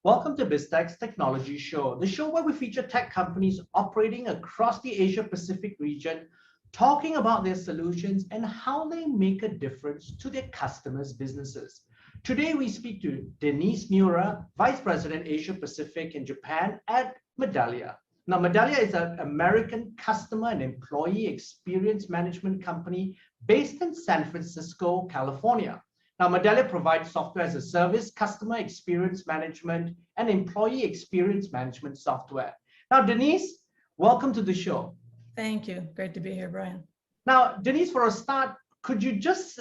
Welcome to Biztech's Technology Show, the show where we feature tech companies operating across the Asia-Pacific region, talking about their solutions and how they make a difference to their customers' businesses. Today, we speak to Denise Miura, Vice President Asia-Pacific and Japan at Medallia. Now, Medallia is an American customer and employee experience management company based in San Francisco, California. Now, Medallia provides software as a service, customer experience management, and employee experience management software. Now, Denise, welcome to the show. Thank you. Great to be here, Brian. Now, Denise, for a start, could you just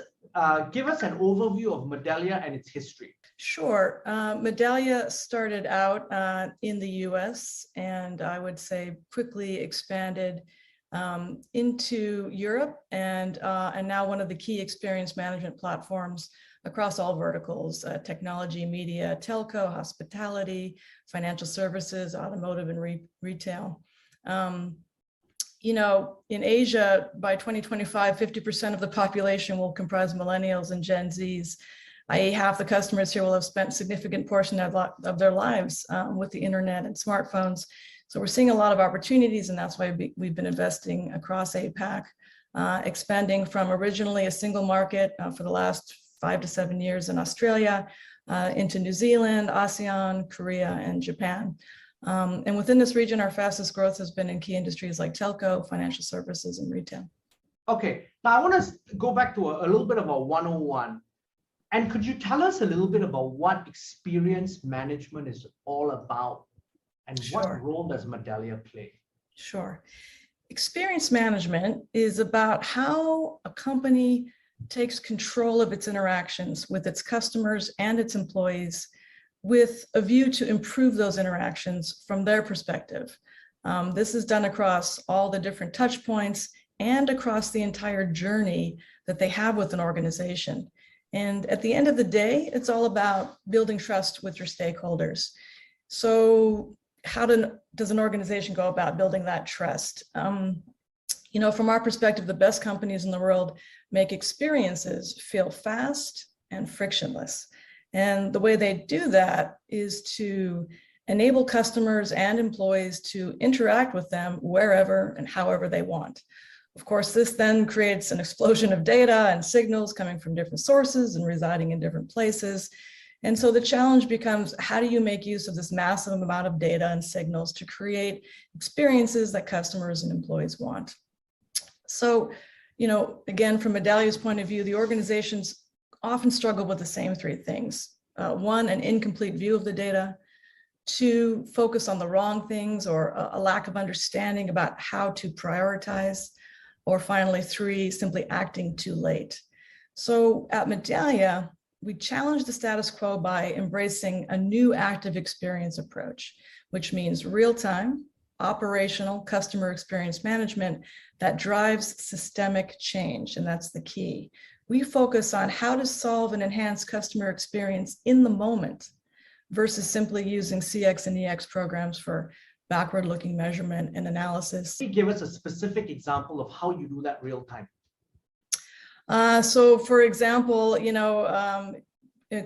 give us an overview of Medallia and its history? Sure. Medallia started out in the US and I would say quickly expanded into Europe and now one of the key experience management platforms across all verticals, technology, media, telco, hospitality, financial services, automotive, and retail. You know, in Asia, by 2025, 50% of the population will comprise millennials and Gen Zs, i.e. half the customers here will have spent a significant portion of their lives with the internet and smartphones. So we're seeing a lot of opportunities, and that's why we've been investing across APAC, expanding from originally a single market for the last 5 to 7 years in Australia, into New Zealand, ASEAN, Korea, and Japan. And within this region, our fastest growth has been in key industries like telco, financial services, and retail. Okay, now I want to go back to a little bit of a 101. And could you tell us a little bit about what experience management is all about? And what role does Medallia play? Sure. Experience management is about how a company takes control of its interactions with its customers and its employees with a view to improve those interactions from their perspective. This is done across all the different touch points and across the entire journey that they have with an organization. And at the end of the day, it's all about building trust with your stakeholders. So how does an organization go about building that trust? You know, from our perspective, the best companies in the world make experiences feel fast and frictionless. And the way they do that is to enable customers and employees to interact with them wherever and however they want. Of course, this then creates an explosion of data and signals coming from different sources and residing in different places. And so the challenge becomes, how do you make use of this massive amount of data and signals to create experiences that customers and employees want? So, you know, again, from Medallia's point of view, the organizations often struggle with the same three things. One, an incomplete view of the data. Two, focus on the wrong things or a lack of understanding about how to prioritize. Or finally, three, simply acting too late. So at Medallia, we challenge the status quo by embracing a new active experience approach, which means real-time, operational customer experience management that drives systemic change, and that's the key. We focus on how to solve and enhance customer experience in the moment versus simply using CX and EX programs for backward-looking measurement and analysis. Can you give us a specific example of how you do that real time? So for example, you know,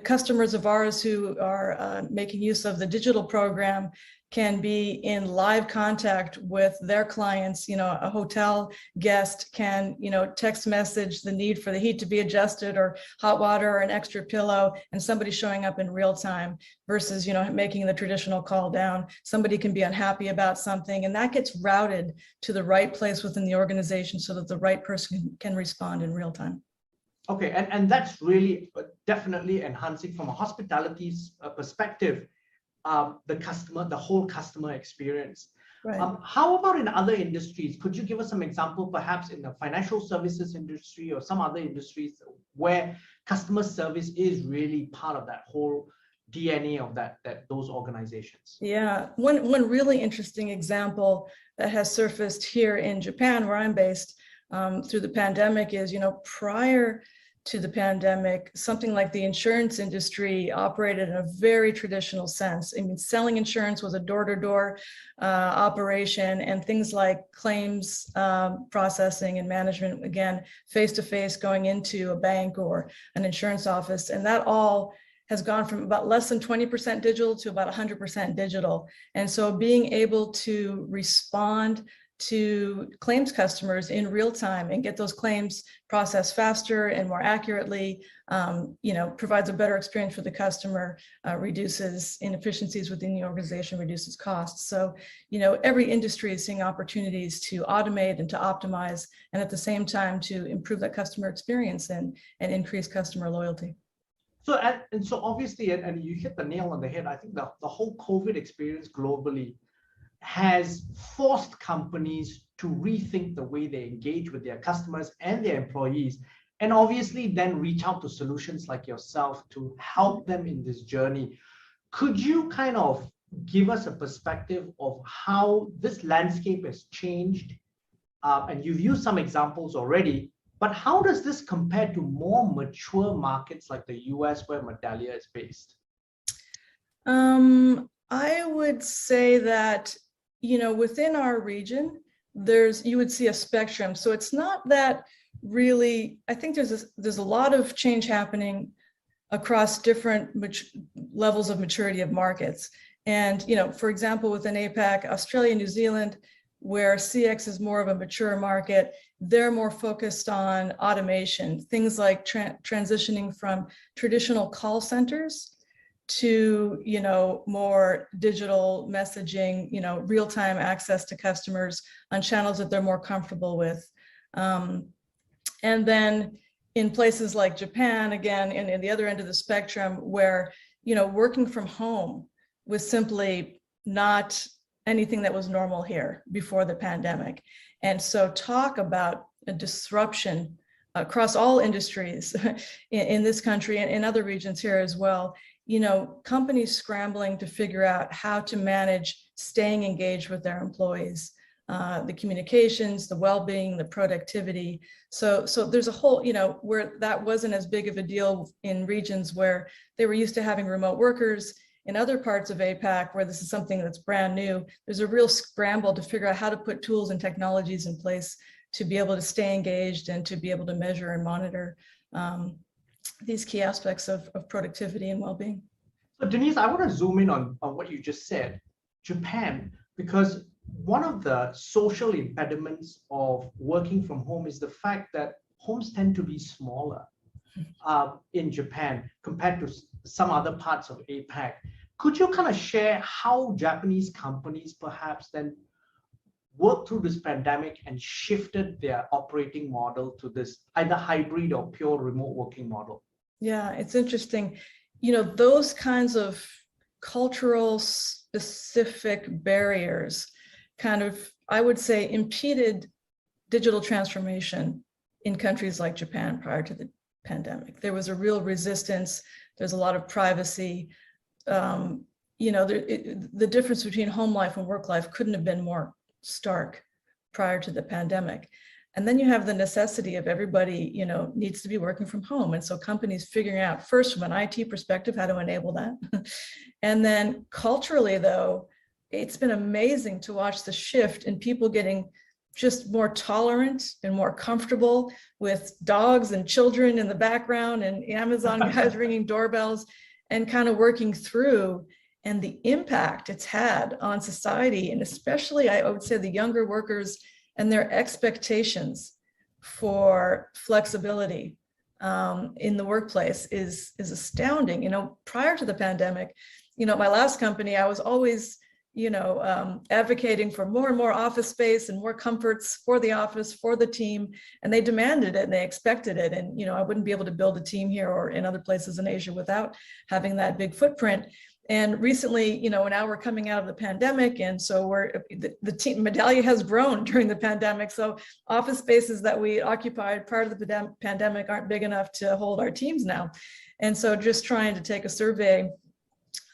customers of ours who are making use of the digital program can be in live contact with their clients. You know, a hotel guest can, you know, text message the need for the heat to be adjusted or hot water or an extra pillow, and somebody showing up in real time versus, you know, making the traditional call down. Somebody can be unhappy about something, and that gets routed to the right place within the organization so that the right person can respond in real time. Okay, and that's really definitely enhancing from a hospitality perspective, the whole customer experience. Right. How about in other industries? Could you give us some example, perhaps in the financial services industry or some other industries where customer service is really part of that whole DNA of those organizations? Yeah, one really interesting example that has surfaced here in Japan, where I'm based, through the pandemic is, you know, prior to the pandemic, something like the insurance industry operated in a very traditional sense. I mean, selling insurance was a door-to-door operation, and things like claims processing and management, again, face-to-face going into a bank or an insurance office. And that all has gone from about less than 20% digital to about 100% digital. And so being able to respond to claims customers in real time and get those claims processed faster and more accurately, provides a better experience for the customer, reduces inefficiencies within the organization, reduces costs. So, every industry is seeing opportunities to automate and to optimize, and at the same time to improve that customer experience and increase customer loyalty. So, so obviously, and you hit the nail on the head, I think the whole COVID experience globally has forced companies to rethink the way they engage with their customers and their employees, and obviously then reach out to solutions like yourself to help them in this journey. Could you kind of give us a perspective of how this landscape has changed? And you've used some examples already, but how does this compare to more mature markets like the US where Medallia is based? I would say that within our region, you would see a spectrum. So it's not that really, I think there's a lot of change happening across different levels of maturity of markets. And, for example, within APAC, Australia, New Zealand, where CX is more of a mature market, they're more focused on automation, things like transitioning from traditional call centers to more digital messaging, real-time access to customers on channels that they're more comfortable with. And then in places like Japan, again, and in the other end of the spectrum, where working from home was simply not anything that was normal here before the pandemic. And so talk about a disruption across all industries in this country and in other regions here as well. Companies scrambling to figure out how to manage staying engaged with their employees, the communications, the well-being, the productivity. So there's a whole, where that wasn't as big of a deal in regions where they were used to having remote workers. In other parts of APAC, where this is something that's brand new, there's a real scramble to figure out how to put tools and technologies in place to be able to stay engaged and to be able to measure and monitor these key aspects of productivity and well-being. So Denise, I want to zoom in on what you just said, Japan, because one of the social impediments of working from home is the fact that homes tend to be smaller in Japan compared to some other parts of APAC. Could you kind of share how Japanese companies perhaps then worked through this pandemic and shifted their operating model to this either hybrid or pure remote working model? Yeah, it's interesting. Those kinds of cultural specific barriers kind of, I would say, impeded digital transformation in countries like Japan prior to the pandemic. There was a real resistance. There's a lot of privacy. The difference between home life and work life couldn't have been more stark prior to the pandemic. And then you have the necessity of everybody, needs to be working from home. And so companies figuring out first from an IT perspective, how to enable that. And then culturally though, it's been amazing to watch the shift in people getting just more tolerant and more comfortable with dogs and children in the background and Amazon guys ringing doorbells and kind of working through, and the impact it's had on society, and especially I would say the younger workers and their expectations for flexibility in the workplace is astounding. Prior to the pandemic, my last company, I was always advocating for more and more office space and more comforts for the office, for the team, and they demanded it and they expected it. And, I wouldn't be able to build a team here or in other places in Asia without having that big footprint. And recently, now we're coming out of the pandemic, and so the team Medallia has grown during the pandemic. So office spaces that we occupied prior to the pandemic aren't big enough to hold our teams now. And so just trying to take a survey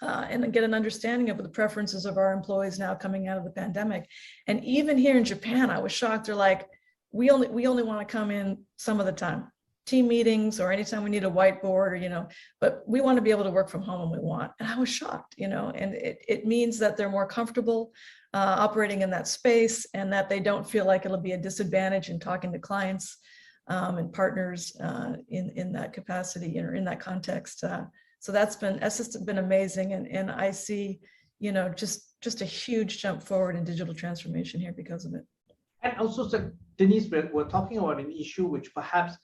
and get an understanding of the preferences of our employees now coming out of the pandemic. And even here in Japan, I was shocked. They're like, we only want to come in some of the time, team meetings or anytime we need a whiteboard or, but we want to be able to work from home when we want. And I was shocked, and it means that they're more comfortable operating in that space and that they don't feel like it'll be a disadvantage in talking to clients and partners in that capacity or in that context. So that's just been amazing. And I see, just a huge jump forward in digital transformation here because of it. And also, so Denise, we're talking about an issue which perhaps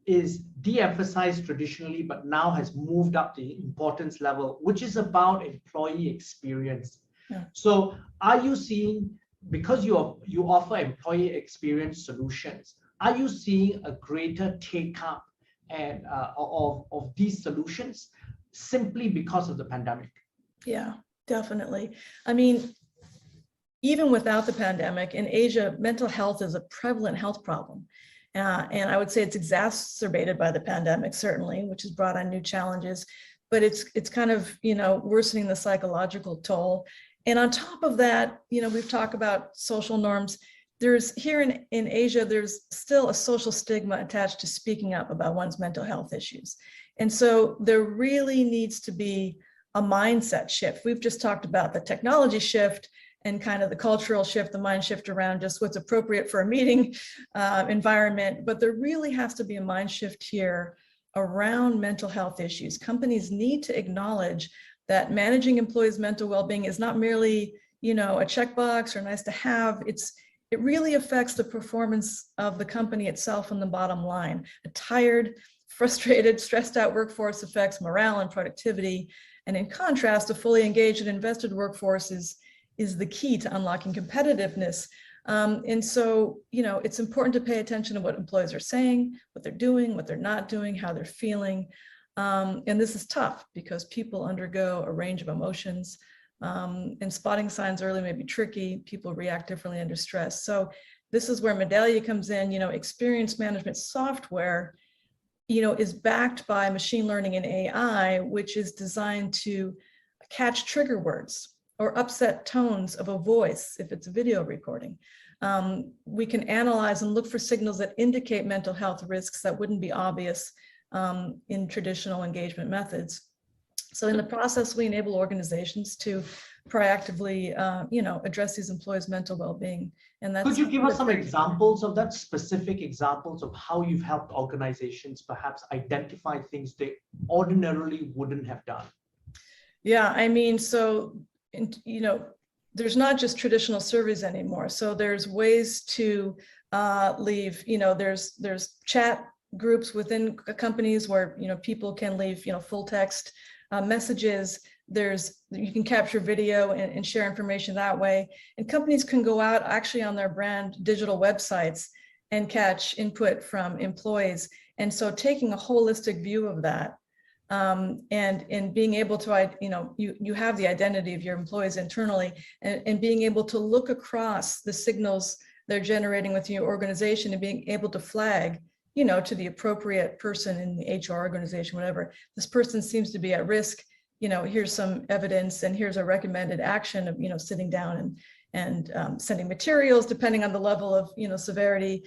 is de-emphasized traditionally, but now has moved up the importance level, which is about employee experience. Yeah. So are you seeing, because you offer employee experience solutions, are you seeing a greater take-up and of these solutions simply because of the pandemic? Yeah, definitely. I mean, even without the pandemic, in Asia, mental health is a prevalent health problem. And I would say it's exacerbated by the pandemic, certainly, which has brought on new challenges, but it's kind of, worsening the psychological toll. And on top of that, we've talked about social norms. There's here in Asia, there's still a social stigma attached to speaking up about one's mental health issues. And so there really needs to be a mindset shift. We've just talked about the technology shift and kind of the cultural shift, the mind shift around just what's appropriate for a meeting environment. But there really has to be a mind shift here around mental health issues. Companies need to acknowledge that managing employees' mental well-being is not merely, a checkbox or nice to have. It really affects the performance of the company itself and the bottom line. A tired, frustrated, stressed out workforce affects morale and productivity. And in contrast, a fully engaged and invested workforce is the key to unlocking competitiveness. And so, it's important to pay attention to what employees are saying, what they're doing, what they're not doing, how they're feeling. And this is tough because people undergo a range of emotions, and spotting signs early may be tricky. People react differently under stress. So this is where Medallia comes in. Experience management software, is backed by machine learning and AI, which is designed to catch trigger words or upset tones of a voice if it's a video recording. We can analyze and look for signals that indicate mental health risks that wouldn't be obvious in traditional engagement methods. So in the process, we enable organizations to proactively, address these employees' mental well-being. And that's— Could you give us some examples of that, specific examples of how you've helped organizations perhaps identify things they ordinarily wouldn't have done? Yeah, I mean, so, there's not just traditional surveys anymore. So there's ways to leave, there's chat groups within companies where, people can leave, full text messages. You can capture video and share information that way. And companies can go out actually on their brand digital websites and catch input from employees. And so taking a holistic view of that, and being able to, you have the identity of your employees internally, and being able to look across the signals they're generating with your organization and being able to flag, to the appropriate person in the HR organization, whatever. This person seems to be at risk. Here's some evidence and here's a recommended action of, sitting down and sending materials depending on the level of, severity,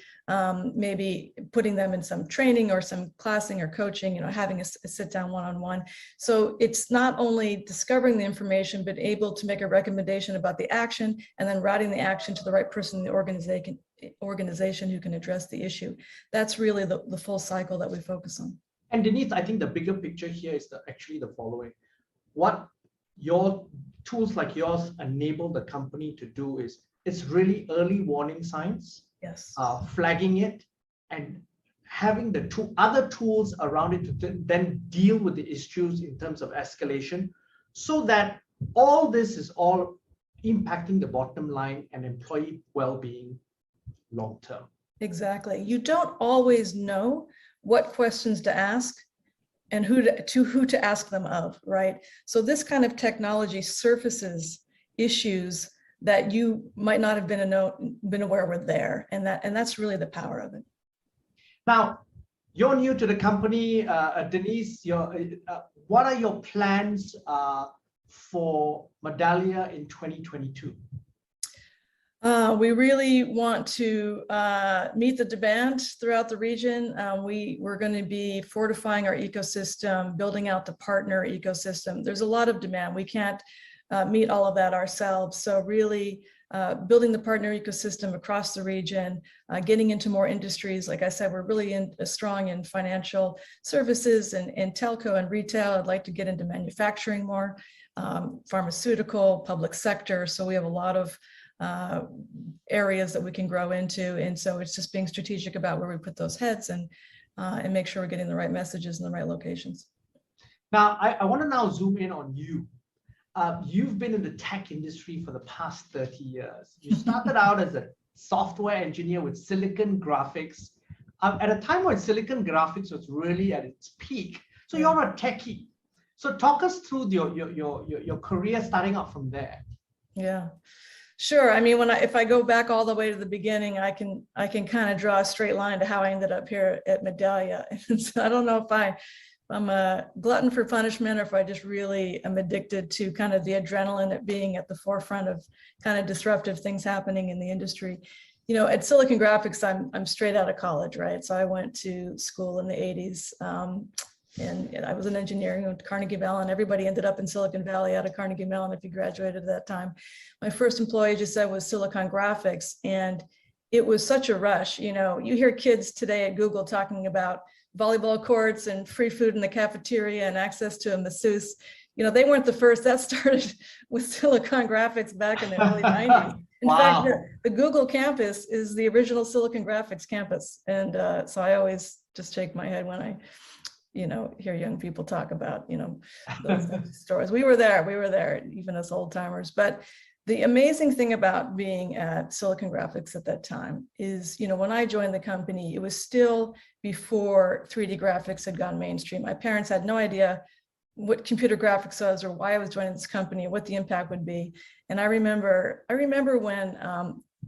maybe putting them in some training or some classing or coaching, having a sit down one-on-one. So it's not only discovering the information, but able to make a recommendation about the action and then routing the action to the right person in the organization who can address the issue. That's really the full cycle that we focus on. And Denise, I think the bigger picture here is actually the following. What your tools like yours enable the company to do is it's really early warning signs, yes, flagging it, and having the other tools around it to then deal with the issues in terms of escalation, so that all this is all impacting the bottom line and employee well-being long term. Exactly. You don't always know what questions to ask and who to ask them of, right? So this kind of technology surfaces issues that you might not have been aware were there, and that's really the power of it. Now, you're new to the company, Denise. What are your plans for Medallia in 2022? We really want to meet the demand throughout the region. We're going to be fortifying our ecosystem, building out the partner ecosystem. There's a lot of demand. We can't meet all of that ourselves. So really building the partner ecosystem across the region, getting into more industries. Like I said, we're really strong in financial services and telco and retail. I'd like to get into manufacturing more, pharmaceutical, public sector. So we have a lot of areas that we can grow into. And so it's just being strategic about where we put those heads and make sure we're getting the right messages in the right locations. Now, I want to now zoom in on you. You've been in the tech industry for the past 30 years. You started out as a software engineer with Silicon Graphics at a time when Silicon Graphics was really at its peak. So you're a techie. So talk us through your career starting out from there. Yeah, sure. I mean, if I go back all the way to the beginning, I can kind of draw a straight line to how I ended up here at Medallia. And so I don't know if I'm a glutton for punishment or if I just really am addicted to kind of the adrenaline at being at the forefront of kind of disruptive things happening in the industry. You know, at Silicon Graphics, I'm straight out of college, right? So I went to school in the 80s. And I was an engineer, went to Carnegie Mellon. Everybody ended up in Silicon Valley out of Carnegie Mellon if you graduated at that time. My first employee, just said, was Silicon Graphics. And it was such a rush. You know, you hear kids today at Google talking about volleyball courts and free food in the cafeteria and access to a masseuse. You know, they weren't the first. That started with Silicon Graphics back in the early 90s. In fact, the Google campus is the original Silicon Graphics campus. And so I always just shake my head when I hear young people talk about, those stories. We were there, even as old timers. But the amazing thing about being at Silicon Graphics at that time is, when I joined the company, it was still before 3D graphics had gone mainstream. My parents had no idea what computer graphics was or why I was joining this company or what the impact would be. And I remember when,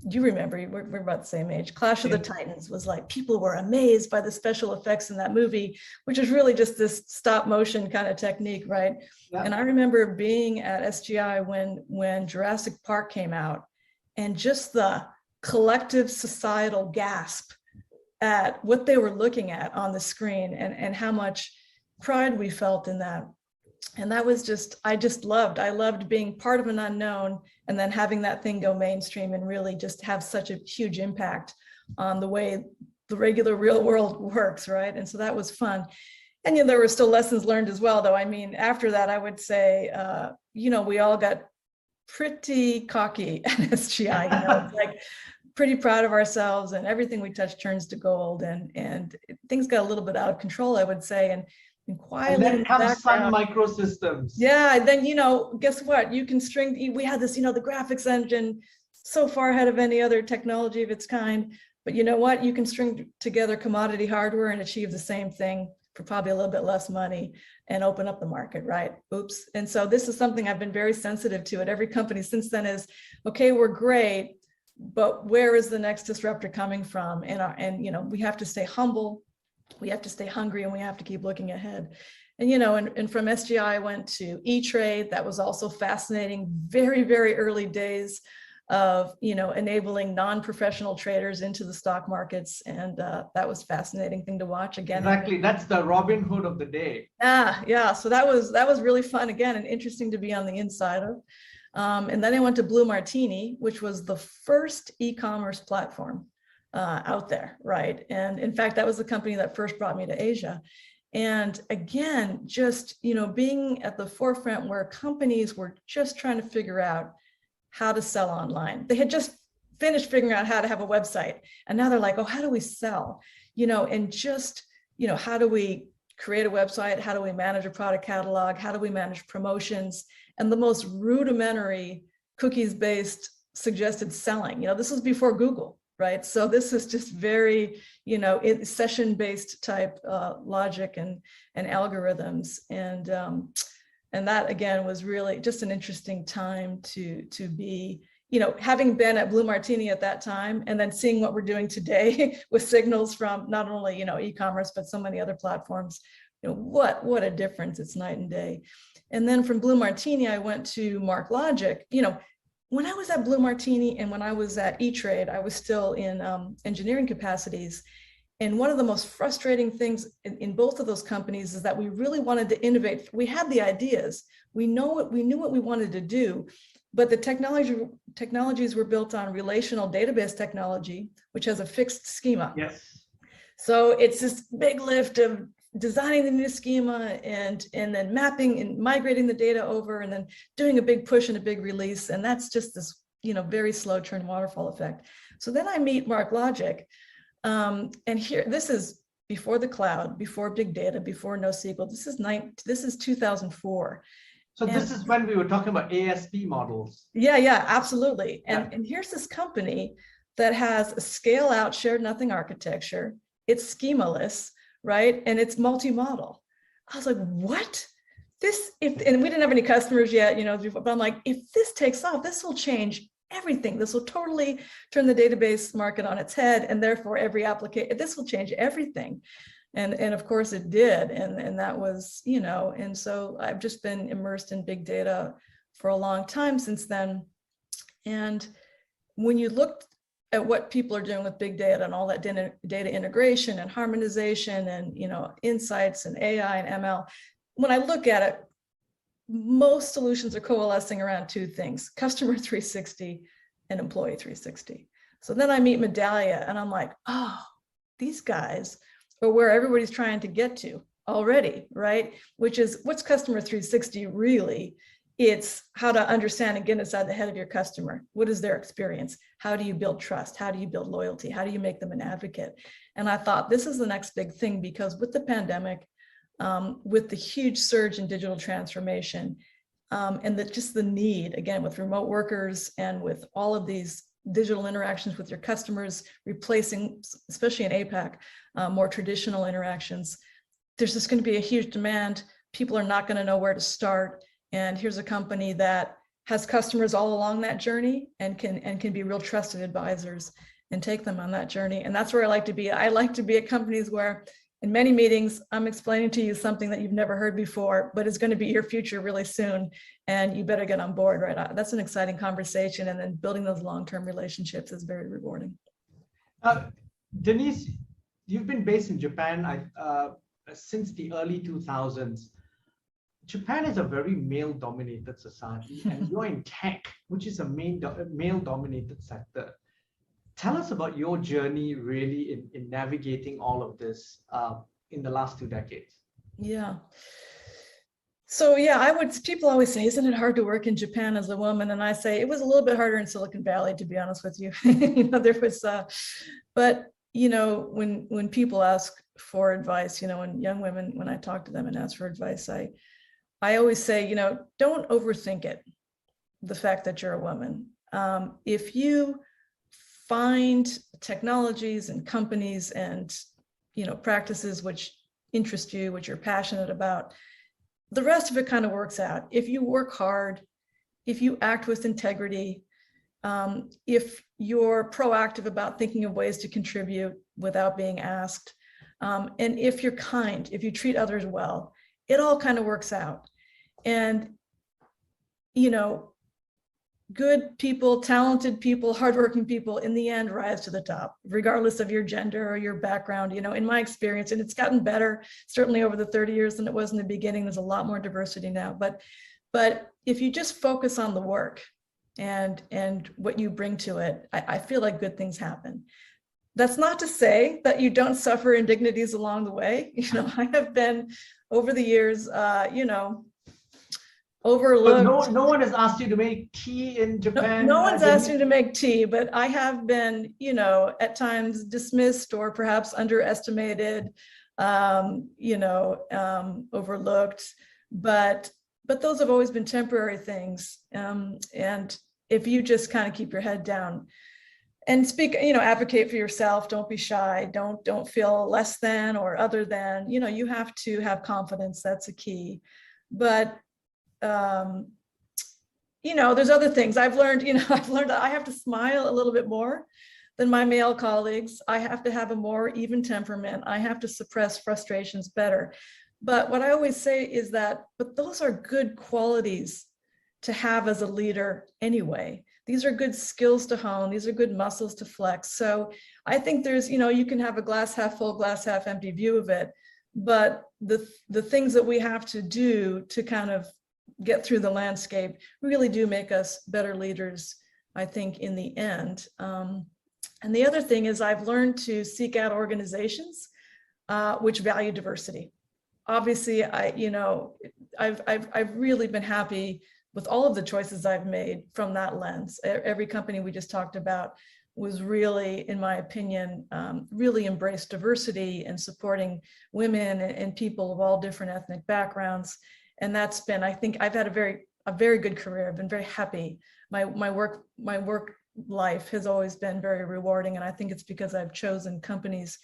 we're about the same age. Clash of the Titans was like, people were amazed by the special effects in that movie, which is really just this stop motion kind of technique, right? Yeah. And I remember being at SGI when Jurassic Park came out, and just the collective societal gasp at what they were looking at on the screen and how much pride we felt in that. And that was I loved being part of an unknown and then having that thing go mainstream and really just have such a huge impact on the way the regular real world works, right? And so that was fun. And there were still lessons learned as well, though. I mean, after that, I would say, we all got pretty cocky at SGI, like pretty proud of ourselves, and everything we touch turns to gold, and things got a little bit out of control, I would say. And quietly, and then comes Sun Microsystems. Yeah, and then guess what? You can we had this, the graphics engine so far ahead of any other technology of its kind. But you know what? You can string together commodity hardware and achieve the same thing for probably a little bit less money and open up the market, right? Oops. And so this is something I've been very sensitive to at every company since then is, okay, we're great, but where is the next disruptor coming from? And we have to stay humble. We have to stay hungry, and we have to keep looking ahead. And, and from SGI, I went to E-Trade. That was also fascinating. Very, very early days of, enabling non-professional traders into the stock markets. And that was a fascinating thing to watch again. Exactly. That's the Robin Hood of the day. Yeah. So that was really fun again, and interesting to be on the inside of. And then I went to Blue Martini, which was the first e-commerce platform out there, right? And in fact, that was the company that first brought me to Asia. And again, just, being at the forefront where companies were just trying to figure out how to sell online. They had just finished figuring out how to have a website. And now they're like, oh, how do we sell? And just, how do we create a website? How do we manage a product catalog? How do we manage promotions? And the most rudimentary cookies-based suggested selling. This was before Google. Right. So this is just very, session-based type logic and algorithms. And that, again, was really just an interesting time to be, having been at Blue Martini at that time and then seeing what we're doing today with signals from not only, e-commerce, but so many other platforms. What a difference. It's night and day. And then from Blue Martini, I went to MarkLogic. When I was at Blue Martini and when I was at E-Trade, I was still in engineering capacities. And one of the most frustrating things in both of those companies is that we really wanted to innovate. We had the ideas. We knew what we wanted to do, but the technologies were built on relational database technology, which has a fixed schema. Yes. So it's this big lift of designing the new schema and then mapping and migrating the data over and then doing a big push and a big release. And that's just this, very slow churn waterfall effect. So then I meet Mark Logic. And here, this is before the cloud, before big data, before NoSQL. This is 2004. So this is when we were talking about ASP models. Yeah, absolutely. And here's this company that has a scale out shared nothing architecture. It's schemaless, right? And it's multi-model. I was like, what? And we didn't have any customers yet, but I'm like, if this takes off, this will change everything. This will totally turn the database market on its head, and therefore every application, this will change everything. And of course it did. And that was, and so I've just been immersed in big data for a long time since then. And when you look at what people are doing with big data and all that data integration and harmonization and, insights and AI and ML, when I look at it, most solutions are coalescing around two things: customer 360 and employee 360. So then I meet Medallia and I'm like, oh, these guys are where everybody's trying to get to already, right? Which is, what's customer 360 really? It's how to understand and get inside the head of your customer. What is their experience? How do you build trust? How do you build loyalty? How do you make them an advocate? And I thought this is the next big thing, because with the pandemic, with the huge surge in digital transformation, and just the need, again, with remote workers and with all of these digital interactions with your customers, replacing, especially in APAC, more traditional interactions, there's just going to be a huge demand. People are not going to know where to start. And here's a company that has customers all along that journey and can be real trusted advisors and take them on that journey. And that's where I like to be. I like to be at companies where in many meetings, I'm explaining to you something that you've never heard before, but it's going to be your future really soon. And you better get on board, right? That's an exciting conversation. And then building those long-term relationships is very rewarding. Denise, you've been based in Japan since the early 2000s. Japan is a very male-dominated society, and you're in tech, which is a male-dominated sector. Tell us about your journey really in navigating all of this in the last 2 decades. Yeah. So people always say, isn't it hard to work in Japan as a woman? And I say, it was a little bit harder in Silicon Valley, to be honest with you. There was, but when people ask for advice, when young women, when I talk to them and ask for advice, I always say, don't overthink it, the fact that you're a woman. If you find technologies and companies and, practices which interest you, which you're passionate about, the rest of it kind of works out. If you work hard, if you act with integrity, if you're proactive about thinking of ways to contribute without being asked, and if you're kind, if you treat others well, it all kind of works out. And, good people, talented people, hardworking people in the end rise to the top, regardless of your gender or your background, in my experience. And it's gotten better, certainly over the 30 years than it was in the beginning. There's a lot more diversity now. But if you just focus on the work and what you bring to it, I feel like good things happen. That's not to say that you don't suffer indignities along the way. I have been over the years, overlooked. But no one has asked you to make tea in Japan. No one's asked you to make tea, but I have been, at times dismissed or perhaps underestimated, overlooked. But those have always been temporary things. And if you just kind of keep your head down and speak, advocate for yourself, don't be shy, don't feel less than or other than, you have to have confidence. That's a key. But there's other things I've learned, that I have to smile a little bit more than my male colleagues. I have to have a more even temperament. I have to suppress frustrations better. But what I always say is but those are good qualities to have as a leader anyway. These are good skills to hone. These are good muscles to flex. So I think there's, you can have a glass half full, glass half empty view of it, but the things that we have to do to kind of get through the landscape really do make us better leaders, I think, in the end. And the other thing is I've learned to seek out organizations which value diversity. Obviously, I've really been happy with all of the choices I've made from that lens. Every company we just talked about was really, in my opinion, really embraced diversity and supporting women and people of all different ethnic backgrounds. And that's been, I think I've had a very good career. I've been very happy. My work life has always been very rewarding. And I think it's because I've chosen companies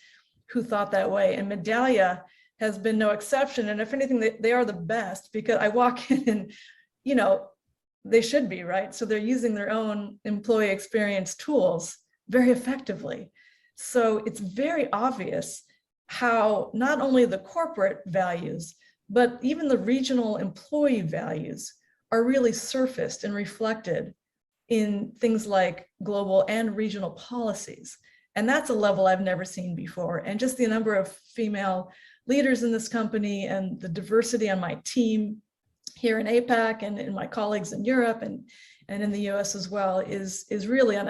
who thought that way. And Medallia has been no exception. And if anything, they are the best, because I walk in and, they should be, right? So they're using their own employee experience tools very effectively. So it's very obvious how not only the corporate values, but even the regional employee values are really surfaced and reflected in things like global and regional policies. And that's a level I've never seen before. And just the number of female leaders in this company and the diversity on my team here in APAC and in my colleagues in Europe and in the US as well is really on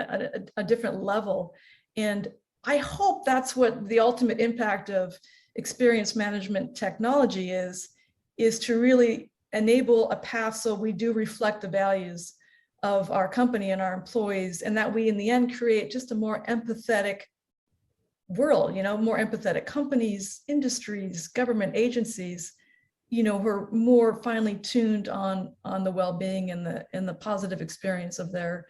a different level. And I hope that's what the ultimate impact of experience management technology is to really enable a path so we do reflect the values of our company and our employees, and that we in the end create just a more empathetic world, more empathetic companies, industries, government agencies, who are more finely tuned on the well-being and the positive experience of their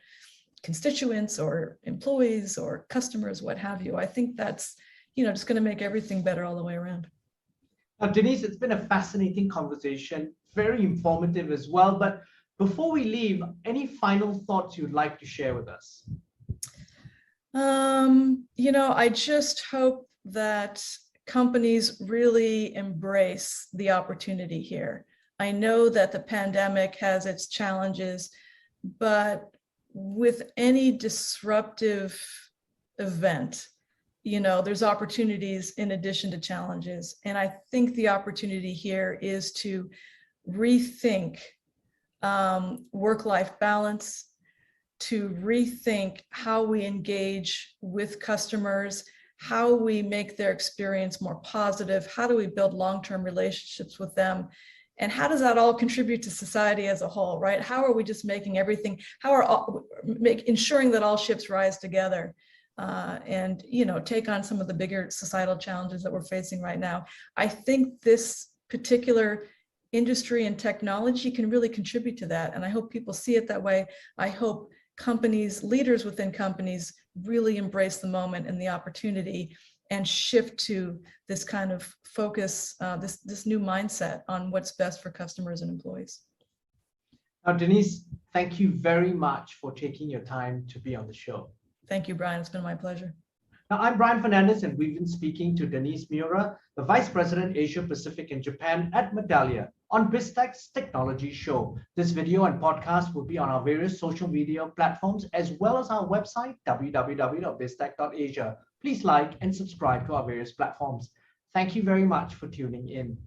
constituents or employees or customers, what have you. I think that's, just going to make everything better all the way around. Now, Denise, it's been a fascinating conversation, very informative as well. But before we leave, any final thoughts you'd like to share with us? I just hope that companies really embrace the opportunity here. I know that the pandemic has its challenges, but with any disruptive event, there's opportunities in addition to challenges. And I think the opportunity here is to rethink work-life balance, to rethink how we engage with customers, how we make their experience more positive, how do we build long-term relationships with them, and how does that all contribute to society as a whole, right? How are we just making everything, ensuring that all ships rise together and take on some of the bigger societal challenges that we're facing right now. I think this particular industry and technology can really contribute to that. And I hope people see it that way. I hope companies, leaders within companies really embrace the moment and the opportunity and shift to this kind of focus, this new mindset on what's best for customers and employees. Now, Denise, thank you very much for taking your time to be on the show. Thank you, Brian. It's been my pleasure. Now, I'm Brian Fernandez, and we've been speaking to Denise Miura, the Vice President, Asia Pacific and Japan at Medallia, on Biztech's Technology Show. This video and podcast will be on our various social media platforms, as well as our website, www.biztech.asia. Please like and subscribe to our various platforms. Thank you very much for tuning in.